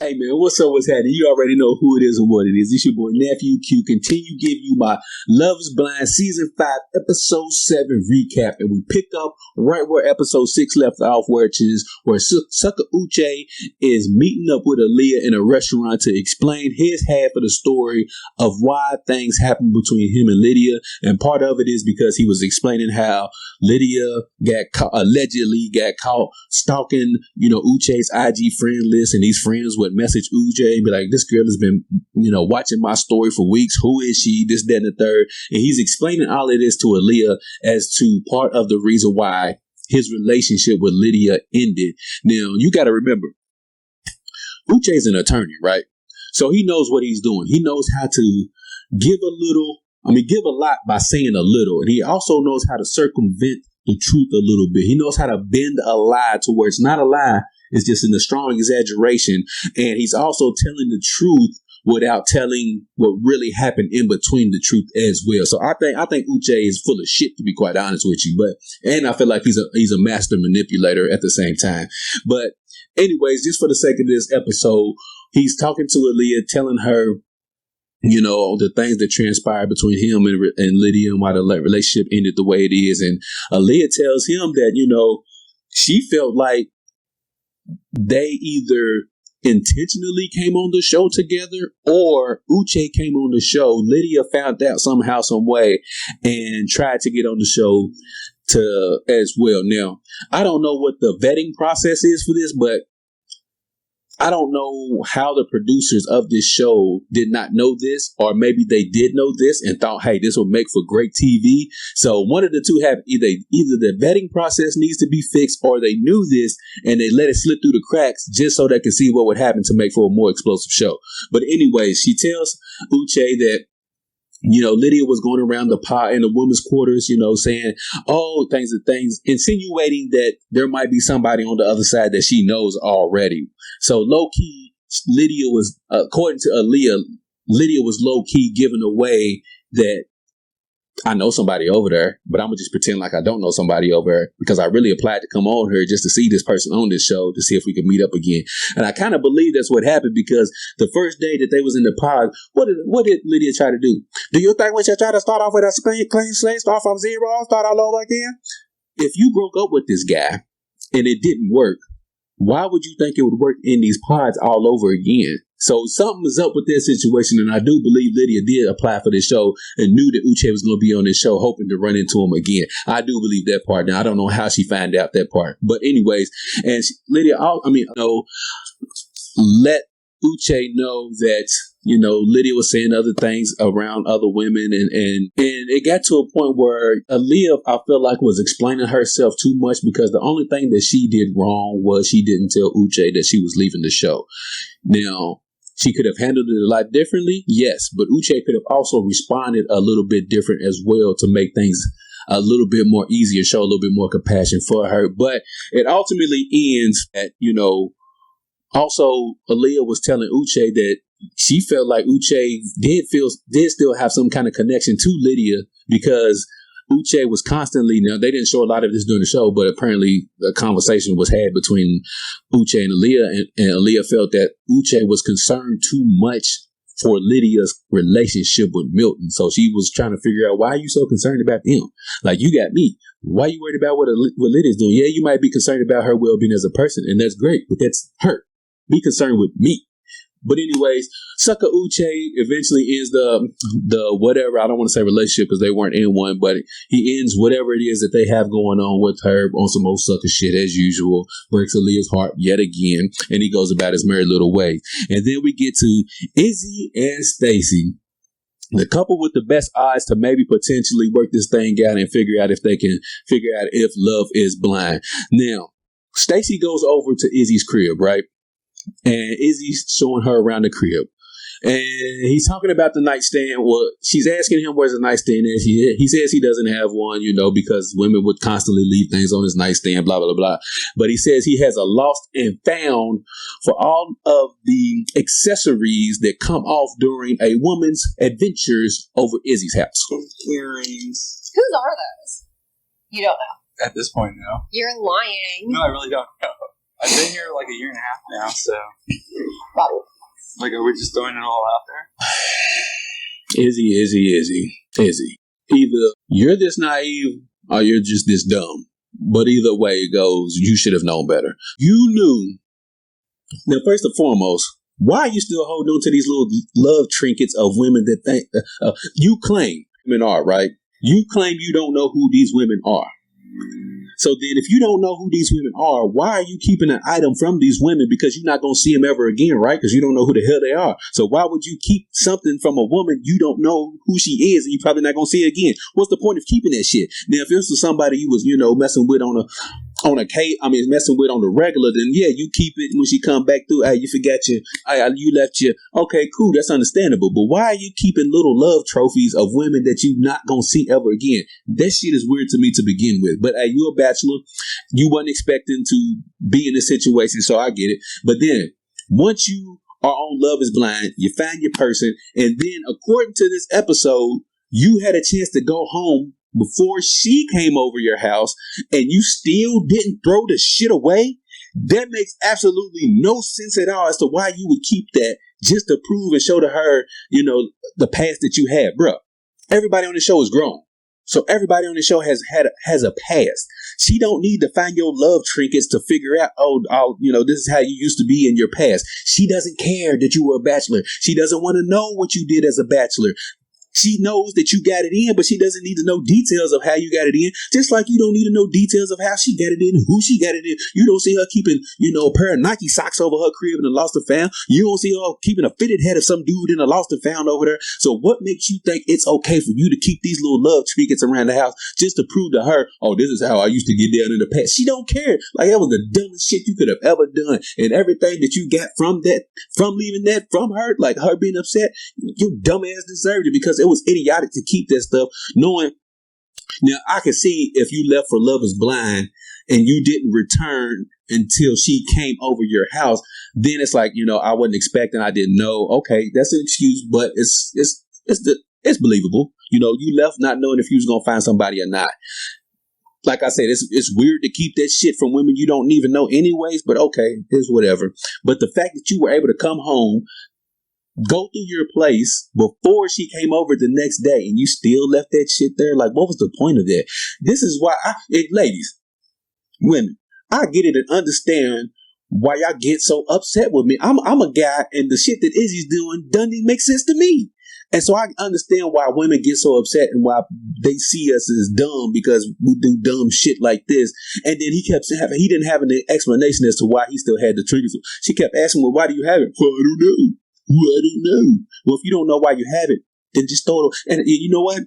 Hey man, what's up? What's happening? You already know who it is and what it is. It's your boy Nephew Q. Continue give you my Love is Blind Season 5 Episode 7 recap, and we pick up right where Episode 6 left off, which is where Sucker Uche is meeting up with Aaliyah in a restaurant to explain his half of the story of why things happened between him and Lydia, and part of it is because he was explaining how Lydia allegedly got caught stalking, Uche's IG friend list, and these friends would message Uche and be like, this girl has been, watching my story for weeks. Who is she? This, that, and the third. And he's explaining all of this to Aaliyah as to part of the reason why his relationship with Lydia ended. Now, you got to remember, Uche's an attorney, right? So he knows what he's doing. He knows how to give a lot by saying a little. And he also knows how to circumvent the truth a little bit. He knows how to bend a lie to where it's not a lie. It's just in a strong exaggeration. And he's also telling the truth without telling what really happened in between the truth as well. So I think Uche is full of shit, to be quite honest with you. And I feel like he's a master manipulator at the same time. But anyways, just for the sake of this episode, he's talking to Aaliyah, telling her, the things that transpired between him and Lydia and why the relationship ended the way it is. And Aaliyah tells him that, she felt like they either intentionally came on the show together or Uche came on the show. Lydia found out somehow, some way, and tried to get on the show as well. Now, I don't know what the vetting process is for this, but I don't know how the producers of this show did not know this, or maybe they did know this and thought, hey, this will make for great TV. So one of the two have either the vetting process needs to be fixed, or they knew this and they let it slip through the cracks just so they could see what would happen to make for a more explosive show. But anyways, she tells Uche that Lydia was going around the pod in the women's quarters, saying, things, insinuating that there might be somebody on the other side that she knows already. So low key, Lydia was, according to Aaliyah, Lydia was low key giving away that I know somebody over there, but I'm going to just pretend like I don't know somebody over there, because I really applied to come on here just to see this person on this show to see if we could meet up again. And I kind of believe that's what happened, because the first day that they was in the pod, what did Lydia try to do? Do you think we should try to start off with a clean slate, start from zero, start all over again? If you broke up with this guy and it didn't work, why would you think it would work in these pods all over again? So something is up with this situation, and I do believe Lydia did apply for this show and knew that Uche was going to be on this show, hoping to run into him again. I do believe that part. Now, I don't know how she found out that part. But anyways, and Lydia, let Uche know that, Lydia was saying other things around other women, and it got to a point where Aaliyah, I feel like, was explaining herself too much, because the only thing that she did wrong was she didn't tell Uche that she was leaving the show. Now, she could have handled it a lot differently, yes, but Uche could have also responded a little bit different as well to make things a little bit more easier, show a little bit more compassion for her. But it ultimately ends at, also Aaliyah was telling Uche that she felt like Uche did still have some kind of connection to Lydia, because Uche was constantly, now they didn't show a lot of this during the show, but apparently the conversation was had between Uche and Aaliyah, and Aaliyah felt that Uche was concerned too much for Lydia's relationship with Milton. So she was trying to figure out, why are you so concerned about him? Like, you got me. Why are you worried about what Lydia's doing? Yeah, you might be concerned about her well-being as a person, and that's great, but that's her. Be concerned with me. But anyways, Sucker Uche eventually ends the whatever, I don't want to say relationship because they weren't in one, but he ends whatever it is that they have going on with her on some old sucker shit as usual, breaks Aaliyah's heart yet again, and he goes about his merry little way. And then we get to Izzy and Stacy, the couple with the best odds to maybe potentially work this thing out and figure out if they can figure out if love is blind. Now, Stacy goes over to Izzy's crib, right? And Izzy's showing her around the crib. And he's talking about the nightstand. Well, she's asking him where's the nightstand is. He says he doesn't have one, because women would constantly leave things on his nightstand, blah, blah, blah. But he says he has a lost and found for all of the accessories that come off during a woman's adventures over Izzy's house. Earrings. Whose are those? You don't know. At this point, no. You're lying. No, I really don't know. I've been here like a year and a half now, so like, are we just throwing it all out there? Izzy. Either you're this naive or you're just this dumb. But either way it goes, you should have known better. You knew. Now, first and foremost, why are you still holding on to these little love trinkets of women that think you claim women are, right? You claim you don't know who these women are. So then if you don't know who these women are, why are you keeping an item from these women? Because you're not going to see them ever again, right? Because you don't know who the hell they are. So why would you keep something from a woman you don't know who she is and you're probably not going to see her again? What's the point of keeping that shit? Now, if this was somebody you was, messing with messing with on the regular, then yeah, you keep it when she come back through. Hey, you forgot you left your, okay, cool, that's understandable. But why are you keeping little love trophies of women that you not gonna see ever again? That shit is weird to me to begin with. But hey, you a bachelor, you wasn't expecting to be in this situation, so I get it. But then once you are on Love Is Blind, you find your person, and then according to this episode, you had a chance to go home before she came over your house and you still didn't throw the shit away. That makes absolutely no sense at all as to why you would keep that just to prove and show to her, the past that you had, bro. Everybody on the show is grown. So everybody on the show has a past. She don't need to find your love trinkets to figure out, this is how you used to be in your past. She doesn't care that you were a bachelor. She doesn't want to know what you did as a bachelor. She knows that you got it in, but she doesn't need to know details of how you got it in. Just like you don't need to know details of how she got it in, who she got it in. You don't see her keeping, a pair of Nike socks over her crib in a lost and found. You don't see her keeping a fitted head of some dude in a lost and found over there. So what makes you think it's okay for you to keep these little love trinkets around the house just to prove to her, oh, this is how I used to get down in the past? She don't care. Like, that was the dumbest shit you could have ever done. And everything that you got from leaving that from her, like her being upset, your dumb ass deserved it because it was idiotic to keep that stuff, knowing. Now, I can see if you left for Love Is Blind and you didn't return until she came over your house, then it's like, I wasn't expecting, I didn't know. Okay, that's an excuse, but it's believable. You left not knowing if you was gonna find somebody or not. Like I said, it's weird to keep that shit from women you don't even know anyways, but okay, it's whatever. But the fact that you were able to come home, go through your place before she came over the next day and you still left that shit there, like, what was the point of that? This is why ladies, women, I get it and understand why y'all get so upset with me. I'm a guy, and the shit that Izzy's doing doesn't even make sense to me. And so I understand why women get so upset and why they see us as dumb because we do dumb shit like this. And then he didn't have an explanation as to why he still had the triggers. She kept asking, well, why do you have it? Well, I don't know. Well, if you don't know why you have it, then just throw it. And you know what?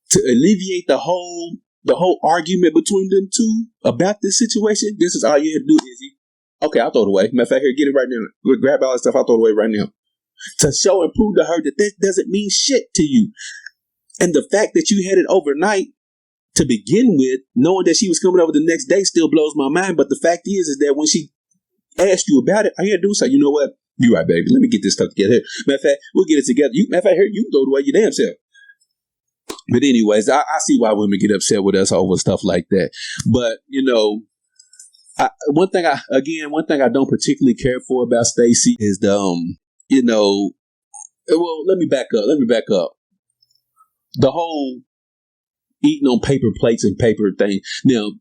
To alleviate the whole argument between them two about this situation, this is all you had to do, Izzy. Okay, I'll throw it away. Matter of fact, here, get it right now. We'll grab all that stuff. I'll throw it away right now. To show and prove to her that this doesn't mean shit to you. And the fact that you had it overnight to begin with, knowing that she was coming over the next day, still blows my mind. But the fact is that when she asked you about it, all you had to do is say, you know what? You right, baby. Let me get this stuff together. Matter of fact, we'll get it together. Matter of fact, here, you can throw it away your damn self. But anyways, I see why women get upset with us over stuff like that. But, one thing I don't particularly care for about Stacey is well, let me back up. The whole eating on paper plates and paper thing. Now,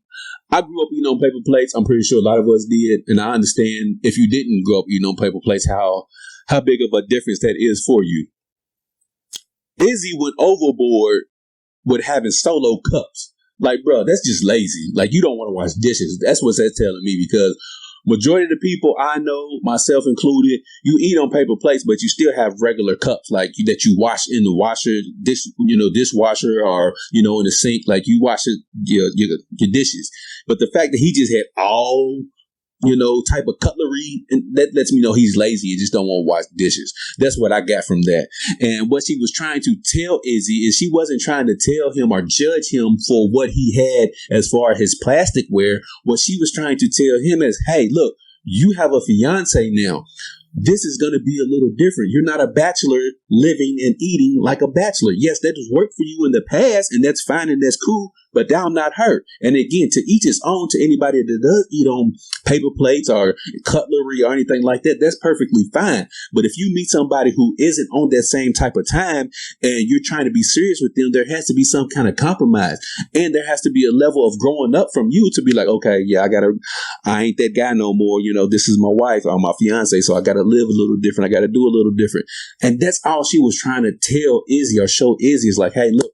I grew up eating on paper plates. I'm pretty sure a lot of us did. And I understand if you didn't grow up eating on paper plates, how big of a difference that is for you. Izzy went overboard with having solo cups. Like, bro, that's just lazy. Like, you don't want to wash dishes. That's what that's telling me, because majority of the people I know, myself included, you eat on paper plates, but you still have regular cups, like that you wash in the washer, dishwasher, or in the sink. Like, you wash it, your dishes. But the fact that he just had all type of cutlery, and that lets me know he's lazy and just don't want to wash dishes. That's what I got from that. And what she was trying to tell Izzy is she wasn't trying to tell him or judge him for what he had as far as his plasticware. What she was trying to tell him is, hey, look, you have a fiance now. This is going to be a little different. You're not a bachelor living and eating like a bachelor. Yes, that has worked for you in the past, and that's fine and that's cool. but I'm not her. And again, to each his own. To anybody that does eat on paper plates or cutlery or anything like that, that's perfectly fine. But if you meet somebody who isn't on that same type of time and you're trying to be serious with them, there has to be some kind of compromise, and there has to be a level of growing up from you to be like, okay, yeah, I ain't that guy no more. This is my wife or my fiance, so I got to live a little different. I got to do a little different. And that's all she was trying to tell Izzy or show Izzy is like, hey, look,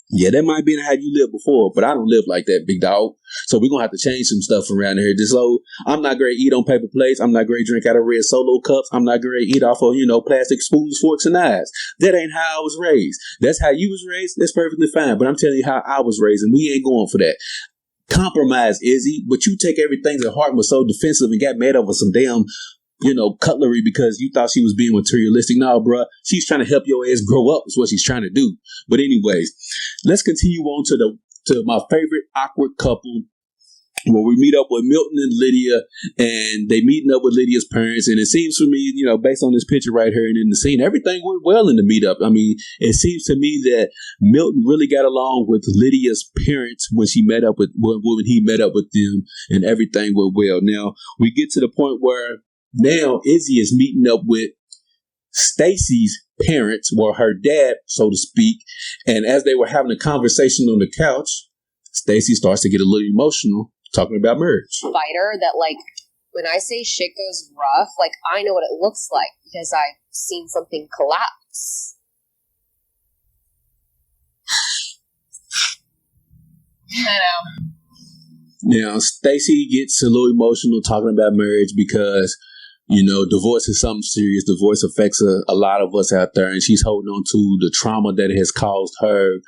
yeah, that might be how you lived before, but I don't live like that, big dog. So we're going to have to change some stuff around here. Just so I'm not great eat on paper plates. I'm not great drink out of red Solo cups. I'm not great eat off of, plastic spoons, forks, and knives. That ain't how I was raised. That's how you was raised. That's perfectly fine. But I'm telling you how I was raised, and we ain't going for that. Compromise, Izzy, but you take everything to heart and was so defensive and got mad over some damn cutlery because you thought she was being materialistic. No, bruh, she's trying to help your ass grow up is what she's trying to do. But anyways, let's continue on to my favorite awkward couple, where we meet up with Milton and Lydia, and they meeting up with Lydia's parents. And it seems for me, based on this picture right here and in the scene, everything went well in the meetup. I mean, it seems to me that Milton really got along with Lydia's parents when he met up with them, and everything went well. Now we get to the point where now Izzy is meeting up with Stacy's parents, or her dad, so to speak. And as they were having a conversation on the couch, Stacy starts to get a little emotional, talking about marriage. Fighter that, like, when I say shit goes rough, like, I know what it looks like because I've seen something collapse. I know. Now, Stacy gets a little emotional talking about marriage because divorce is something serious. Divorce affects a lot of us out there, and she's holding on to the trauma that it has caused her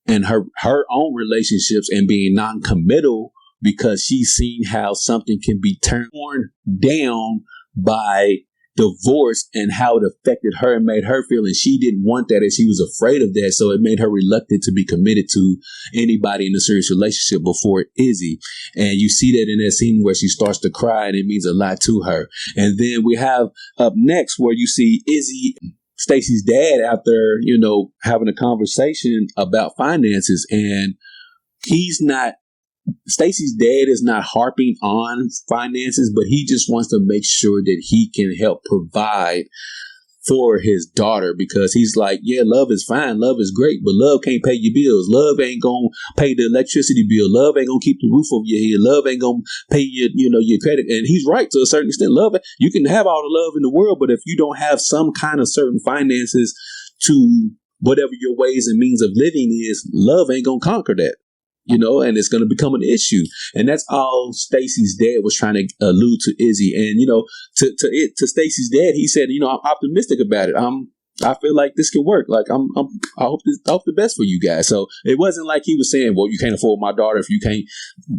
and her own relationships, and being non-committal because she's seen how something can be torn down by divorce and how it affected her and made her feel, and she didn't want that, and she was afraid of that, so it made her reluctant to be committed to anybody in a serious relationship before Izzy. And you see that in that scene where she starts to cry, and it means a lot to her. And then we have up next where you see Izzy, Stacy's dad, out there, having a conversation about finances, and Stacy's dad is not harping on finances, but he just wants to make sure that he can help provide for his daughter, because he's like, yeah, love is fine, love is great, but love can't pay your bills. Love ain't gonna pay the electricity bill. Love ain't gonna keep the roof over your head. Love ain't gonna pay your credit. And he's right to a certain extent. Love, you can have all the love in the world, but if you don't have some kind of certain finances to whatever your ways and means of living is, love ain't gonna conquer that. And it's going to become an issue. And that's all Stacy's dad was trying to allude to Izzy. And, to Stacy's dad, he said, I'm optimistic about it. I feel like this can work. Like, I hope the best for you guys. So it wasn't like he was saying, well, you can't afford my daughter if you can't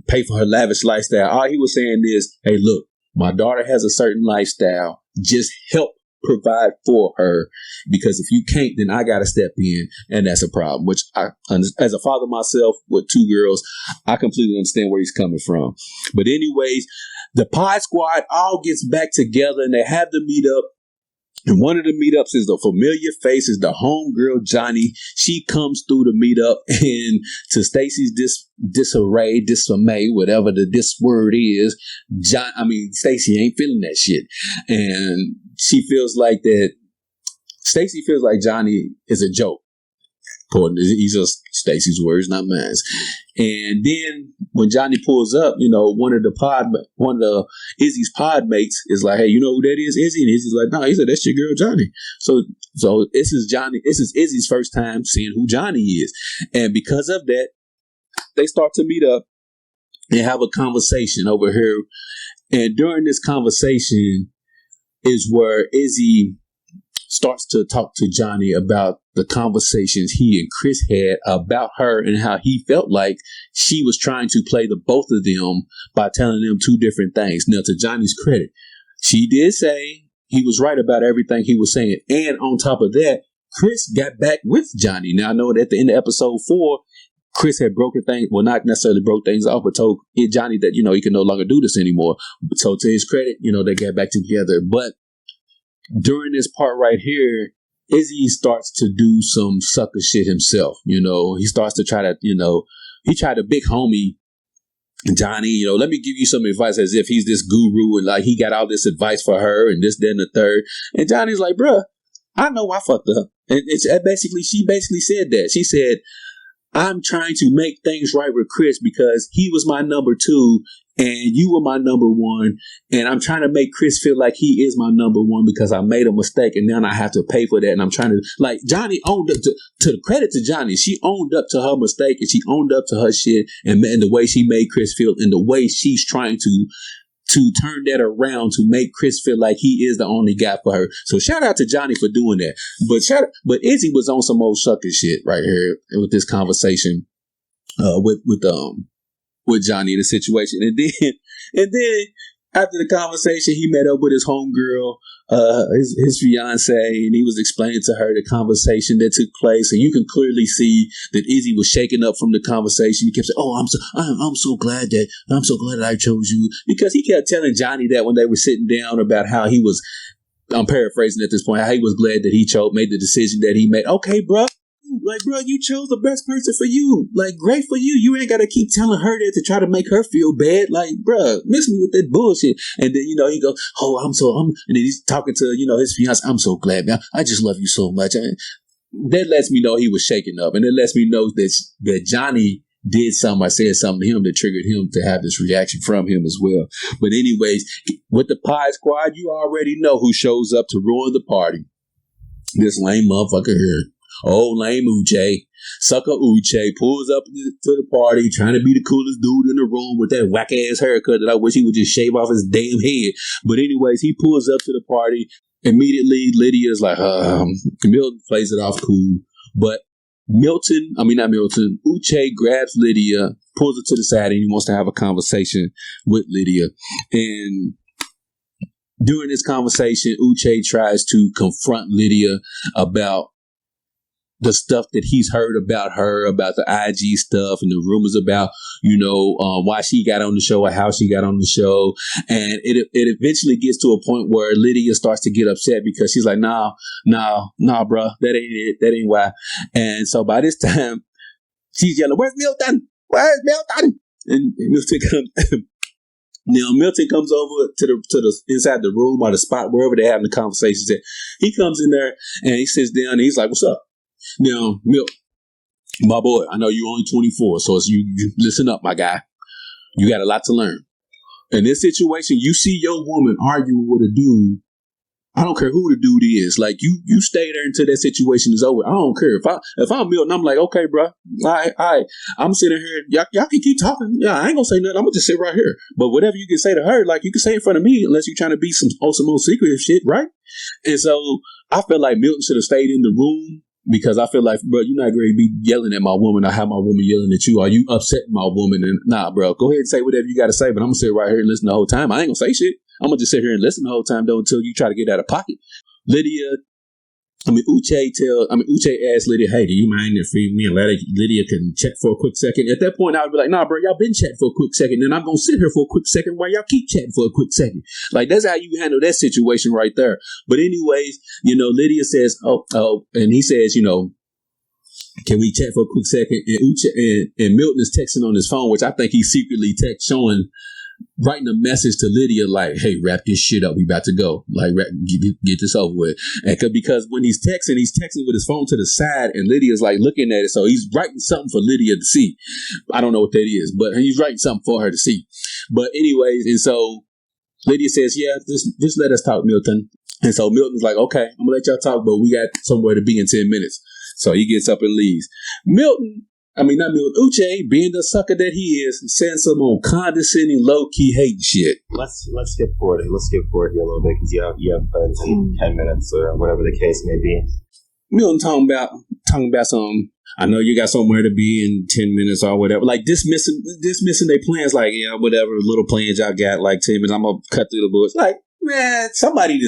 pay for her lavish lifestyle. All he was saying is, hey, look, my daughter has a certain lifestyle. Just help provide for her, because if you can't, then I got to step in, and that's a problem, which I, as a father myself with two girls, I completely understand where he's coming from. But anyways, the Pod Squad all gets back together, and they have the meetup. And one of the meetups is the familiar face, is the homegirl Johnny. She comes through the meetup, and to Stacy's dismay, whatever this word is, Stacy ain't feeling that shit, and she feels like that. Stacy feels like Johnny is a joke. He's just Stacy's words, not mine. And then when Johnny pulls up, one of Izzy's pod mates is like, hey, you know who that is, Izzy? And Izzy's like, no, he said, that's your girl, Johnny. So this is Izzy's first time seeing who Johnny is. And because of that, they start to meet up and have a conversation over here. And during this conversation is where Izzy starts to talk to Johnny about the conversations he and Chris had about her, and how he felt like she was trying to play the both of them by telling them two different things. Now, to Johnny's credit, she did say he was right about everything he was saying. And on top of that, Chris got back with Johnny. Now, I know that at the end of episode 4, Chris had broken things, well, not necessarily broke things off, but told Johnny that, he can no longer do this anymore. So to his credit, they got back together. But during this part right here, Izzy starts to do some sucker shit himself. He starts to try to, he tried to big homie Johnny, you know, let me give you some advice, as if he's this guru and like he got all this advice for her and this, then the third. And Johnny's like, bruh, I know I fucked up. And she basically said that. She said, I'm trying to make things right with Chris because he was my number 2 and you were my number 1. And I'm trying to make Chris feel like he is my number 1 because I made a mistake and now I have to pay for that. And I'm trying to, like, Johnny owned up to the credit to Johnny. She owned up to her mistake and she owned up to her shit and the way she made Chris feel and the way she's trying to turn that around to make Chris feel like he is the only guy for her. So shout out to Johnny for doing that. But Izzy was on some old sucker shit right here with this conversation with Johnny in the situation. And then after the conversation, he met up with his homegirl, his fiance, and he was explaining to her the conversation that took place. And you can clearly see that Izzy was shaken up from the conversation. He kept saying, "Oh, I'm so glad that I chose you," because he kept telling Johnny that when they were sitting down about how he was. I'm paraphrasing at this point. How he was glad that he made the decision that he made. Okay, bro. Like, bro, you chose the best person for you. Like, great for you. You ain't got to keep telling her that to try to make her feel bad. Like, bro, miss me with that bullshit. And then, you know, he goes, "Oh, and then he's talking to, you know, his fiance. "I'm so glad, man. I just love you so much." And that lets me know he was shaken up. And it lets me know that Johnny did something or said something to him that triggered him to have this reaction from him as well. But anyways, with the Pie Squad, you already know who shows up to ruin the party. This lame motherfucker here. Old lame Uche. Sucker Uche pulls up to the party trying to be the coolest dude in the room with that whack ass haircut that I wish he would just shave off his damn head. But anyways, he pulls up to the party. Immediately, Lydia's like, Milton plays it off cool. But Uche grabs Lydia, pulls her to the side, and he wants to have a conversation with Lydia. And during this conversation, Uche tries to confront Lydia about the stuff that he's heard about her, about the IG stuff and the rumors about, you know, why she got on the show or how she got on the show. And it eventually gets to a point where Lydia starts to get upset because she's like, nah, bro, that ain't it. That ain't why. And so by this time, she's yelling, "Where's Milton? Where's Milton?" And Milton comes. Now Milton comes over to the inside the room or the spot wherever they're having the conversations at. He comes in there and he sits down and he's like, "What's up?" Now, Milt, my boy, I know you're only 24, so it's you listen up, my guy. You got a lot to learn. In this situation, you see your woman arguing with a dude. I don't care who the dude is. Like, you stay there until that situation is over. I don't care. If I'm Milton, I'm like, okay, bro. All right. I'm sitting here. Y'all can keep talking. Yeah, I ain't gonna say nothing. I'm gonna just sit right here. But whatever you can say to her, like, you can say in front of me, unless you're trying to be some more secretive shit, right? And so I feel like Milton should have stayed in the room. Because I feel like, bro, you're not going to be yelling at my woman or have my woman yelling at you. Are you upsetting my woman? And nah, bro, go ahead and say whatever you got to say, but I'm going to sit right here and listen the whole time. I ain't going to say shit. I'm going to just sit here and listen the whole time, though, until you try to get out of pocket. Uche asked Lydia, "Hey, do you mind if me and Lydia can chat for a quick second?" At that point, I would be like, "Nah, bro, y'all been chatting for a quick second, and I'm going to sit here for a quick second while y'all keep chatting for a quick second." Like, that's how you handle that situation right there. But anyways, you know, Lydia says, and he says, you know, "Can we chat for a quick second?" And Uche and Milton is texting on his phone, which I think he secretly writing a message to Lydia like, "Hey, wrap this shit up. We about to go. Like, get this over with." And because when he's texting with his phone to the side, and Lydia's like looking at it, so he's writing something for Lydia to see. I don't know what that is, but he's writing something for her to see. But anyways, and so Lydia says, "Yeah, just let us talk, Milton." And so Milton's like, "Okay, I'm gonna let y'all talk, but we got somewhere to be in 10 minutes. So he gets up and leaves. Uche, being the sucker that he is, saying some on condescending, low-key hate shit. Let's skip forward. Let's skip forward here a little bit because you have 10 minutes or whatever the case may be. Milton talking about some. I know you got somewhere to be in 10 minutes or whatever. Like dismissing their plans. Like, yeah, whatever little plans y'all got. Like 10 minutes, I'm gonna cut through the bush. Like, man, somebody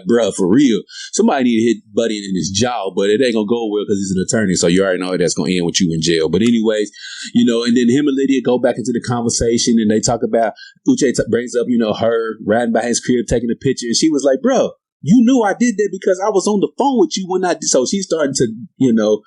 bruh, for real. Somebody need to hit Buddy in his jaw, but it ain't gonna go well because he's an attorney, so you already know that's gonna end with you in jail. But anyways, you know, and then him and Lydia go back into the conversation and they talk about Uche brings up, you know, her riding by his crib taking a picture, and she was like, "Bro, you knew I did that because I was on the phone with you when I did." So she's starting to, you know,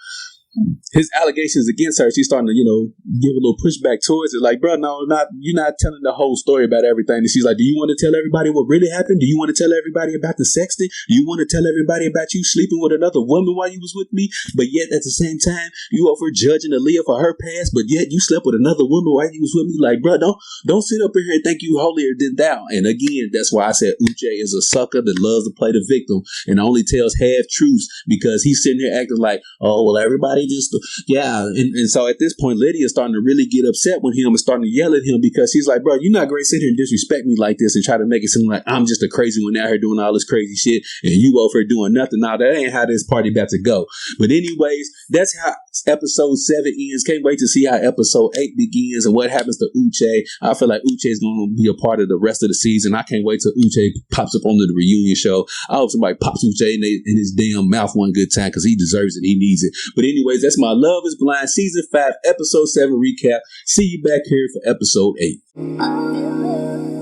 his allegations against her, she's starting to, give a little pushback towards it. Like, bro, no, you're not telling the whole story about everything. And she's like, do you want to tell everybody what really happened? Do you want to tell everybody about the sexting? Do you want to tell everybody about you sleeping with another woman while you was with me? But yet at the same time, you over judging Aaliyah for her past, but yet you slept with another woman while you was with me. Like, bro, don't sit up in here and think you holier than thou. And again, that's why I said Uche is a sucker that loves to play the victim and only tells half truths because he's sitting here acting like, oh, well, everybody just, yeah. And so at this point, Lydia's starting to really get upset with him and starting to yell at him because he's like, bro, you're not going to sit here and disrespect me like this and try to make it seem like I'm just a crazy one out here doing all this crazy shit and you over here doing nothing. Now, that ain't how this party about to go. But anyways, that's how episode 7 ends. Can't wait to see how episode 8 begins and what happens to Uche. I feel like Uche is going to be a part of the rest of the season. I can't wait till Uche pops up on the reunion show. I hope somebody pops Uche in his damn mouth one good time because he deserves it. He needs it. But anyways, that's my Love is Blind season 5 episode 7 recap. See you back here for episode 8.